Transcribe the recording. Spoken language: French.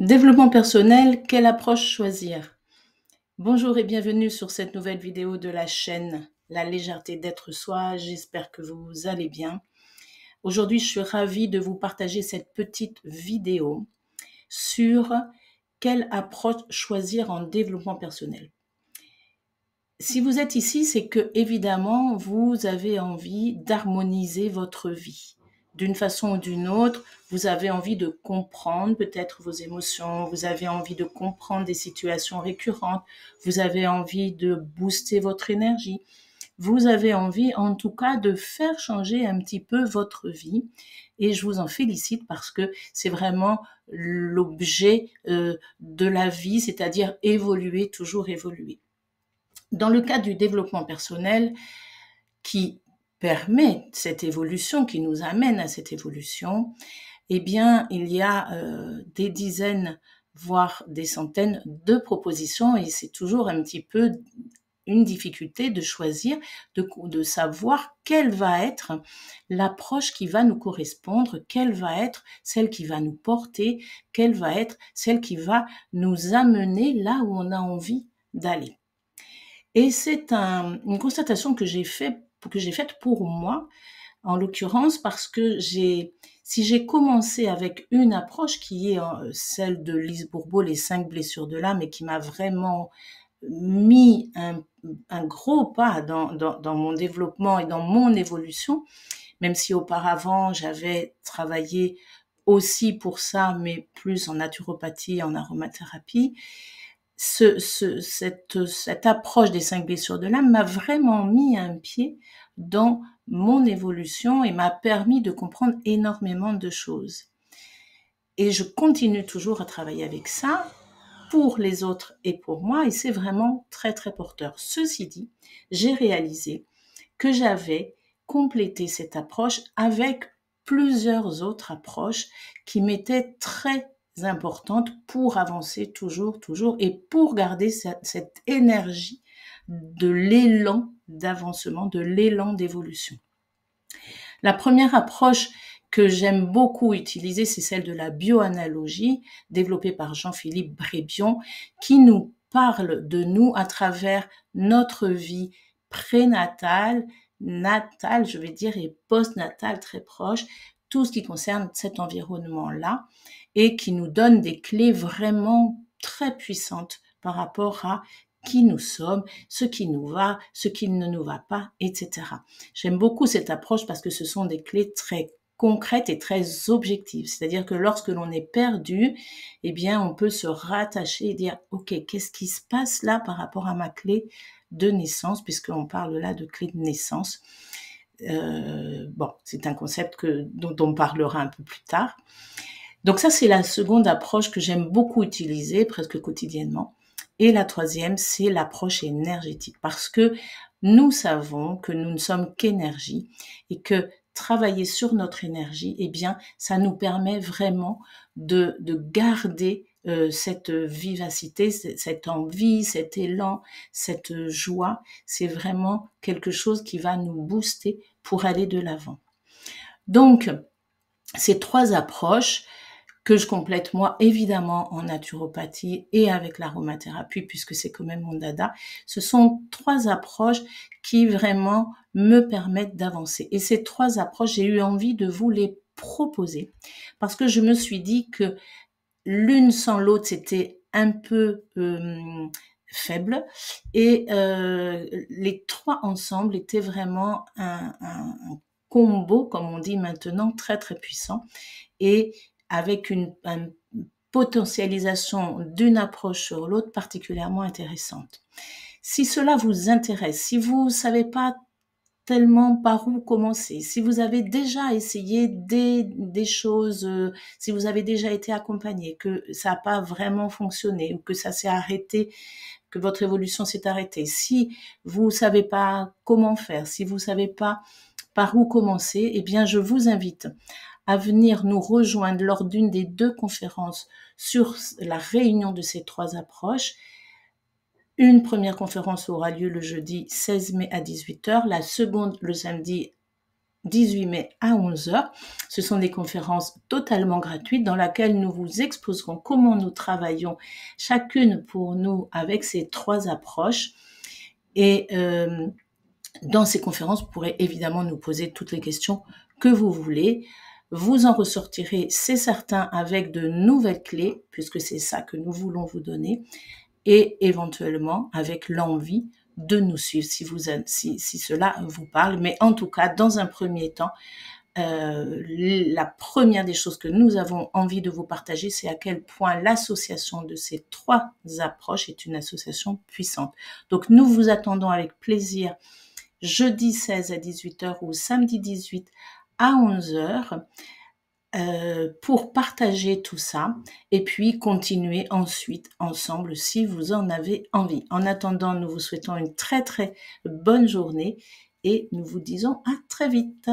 Développement personnel, quelle approche choisir? Bonjour et bienvenue sur cette nouvelle vidéo de la chaîne La légèreté d'être soi. J'espère que vous allez bien. Aujourd'hui, je suis ravie de vous partager cette petite vidéo sur quelle approche choisir en développement personnel. Si vous êtes ici, c'est que évidemment, vous avez envie d'harmoniser votre vie. D'une façon ou d'une autre, vous avez envie de comprendre peut-être vos émotions, vous avez envie de comprendre des situations récurrentes, vous avez envie de booster votre énergie, vous avez envie en tout cas de faire changer un petit peu votre vie. Et je vous en félicite parce que c'est vraiment l'objet de la vie, c'est-à-dire évoluer, toujours évoluer. Dans le cadre du développement personnel qui permet cette évolution, qui nous amène à cette évolution, eh bien, il y a des dizaines, voire des centaines de propositions et c'est toujours un petit peu une difficulté de choisir, de savoir quelle va être l'approche qui va nous correspondre, quelle va être celle qui va nous porter, quelle va être celle qui va nous amener là où on a envie d'aller. Et c'est une constatation que j'ai faite pour moi, en l'occurrence, parce que si j'ai commencé avec une approche qui est celle de Lise Bourbeau, les 5 blessures de l'âme, et qui m'a vraiment mis un gros pas dans mon développement et dans mon évolution, même si auparavant j'avais travaillé aussi pour ça, mais plus en naturopathie, en aromathérapie, cette approche des 5 blessures de l'âme m'a vraiment mis un pied dans mon évolution et m'a permis de comprendre énormément de choses. Et je continue toujours à travailler avec ça pour les autres et pour moi, et c'est vraiment très très porteur. Ceci dit, j'ai réalisé que j'avais complété cette approche avec plusieurs autres approches qui m'étaient très importantes pour avancer toujours et pour garder cette énergie de l'élan d'avancement, de l'élan d'évolution. La première approche que j'aime beaucoup utiliser, c'est celle de la bioanalogie, développée par Jean-Philippe Brébion, qui nous parle de nous à travers notre vie prénatale, natale, je vais dire, et postnatale très proche, tout ce qui concerne cet environnement-là, et qui nous donne des clés vraiment très puissantes par rapport à qui nous sommes, ce qui nous va, ce qui ne nous va pas, etc. J'aime beaucoup cette approche parce que ce sont des clés très concrètes et très objectives. C'est-à-dire que lorsque l'on est perdu, eh bien, on peut se rattacher et dire, OK, qu'est-ce qui se passe là par rapport à ma clé de naissance, puisqu'on parle là de clé de naissance. Bon, c'est un concept dont on parlera un peu plus tard. Donc ça, c'est la seconde approche que j'aime beaucoup utiliser, presque quotidiennement. Et la troisième, c'est l'approche énergétique, parce que nous savons que nous ne sommes qu'énergie et que travailler sur notre énergie, eh bien, ça nous permet vraiment de garder cette vivacité, cette envie, cet élan, cette joie. C'est vraiment quelque chose qui va nous booster pour aller de l'avant. Donc, ces trois approches que je complète moi évidemment en naturopathie et avec l'aromathérapie puisque c'est quand même mon dada, ce sont trois approches qui vraiment me permettent d'avancer. Et ces trois approches, j'ai eu envie de vous les proposer parce que je me suis dit que l'une sans l'autre, c'était un peu faible et les trois ensemble étaient vraiment un combo, comme on dit maintenant, très très puissant et avec une potentialisation d'une approche sur l'autre particulièrement intéressante. Si cela vous intéresse, si vous ne savez pas tellement par où commencer, si vous avez déjà essayé des choses, si vous avez déjà été accompagné, que ça n'a pas vraiment fonctionné ou que ça s'est arrêté, que votre évolution s'est arrêtée, si vous ne savez pas comment faire, si vous ne savez pas par où commencer, eh bien je vous invite à venir nous rejoindre lors d'une des deux conférences sur la réunion de ces trois approches. Une première conférence aura lieu le jeudi 16 mai à 18h, la seconde le samedi 18 mai à 11 heures. Ce sont des conférences totalement gratuites dans lesquelles nous vous exposerons comment nous travaillons chacune pour nous avec ces 3 approches. Et dans ces conférences, vous pourrez évidemment nous poser toutes les questions que vous voulez. Vous en ressortirez, c'est certain, avec de nouvelles clés, puisque c'est ça que nous voulons vous donner, et éventuellement avec l'envie de nous suivre si cela vous parle. Mais en tout cas, dans un premier temps, la première des choses que nous avons envie de vous partager, c'est à quel point l'association de ces 3 approches est une association puissante. Donc, nous vous attendons avec plaisir jeudi 16 à 18 heures ou samedi 18 à 11 heures pour partager tout ça et puis continuer ensuite ensemble si vous en avez envie. En attendant, nous vous souhaitons une très très bonne journée et nous vous disons à très vite.